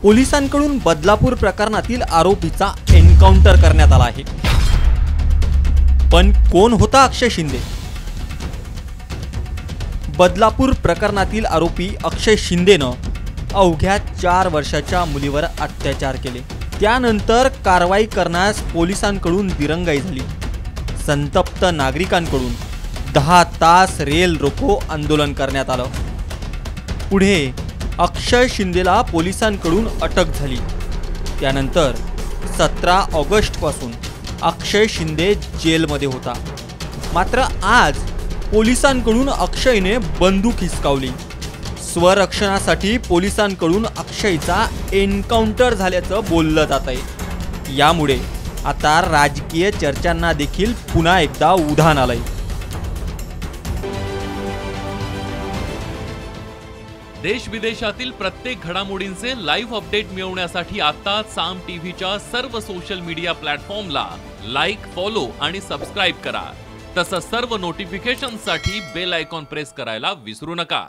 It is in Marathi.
पोलिसांकडून बदलापूर प्रकरणातील आरोपीचा एन्काउंटर करण्यात आला आहे। पण कोण होता अक्षय शिंदे? बदलापूर प्रकरणातील आरोपी अक्षय शिंदेनं अवघ्या 4 वर्षाच्या मुलीवर अत्याचार केले। त्यानंतर कारवाई करण्यास पोलिसांकडून दिरंगाई झाली। संतप्त नागरिकांकडून 10 तास रेल रोको आंदोलन करण्यात आलं। पुढे अक्षय शिंदेला पोलिसांकडून अटक झाली। त्यानंतर 17 ऑगस्ट पासून अक्षय शिंदे जेलमध्ये होता। मात्र आज पोलिसांकडून अक्षयने बंदूक हिसकावली। स्वरक्षणासाठी पोलिसांकडून अक्षयचा एन्काउंटर झाल्याचं बोललं जात आहे। यामुळे आता राजकीय चर्चांना देखील पुन्हा एकदा उधाण आलंय। देश विदेशातील प्रत्येक घडामोडींचे लाईव्ह अपडेट मिळवण्यासाठी आता साम टीव्हीच्या सर्व सोशल मीडिया प्लॅटफॉर्मला लाईक, फॉलो आणि सबस्क्राईब करा। तसंच सर्व नोटिफिकेशनसाठी बेल आयकॉन प्रेस करायला विसरू नका।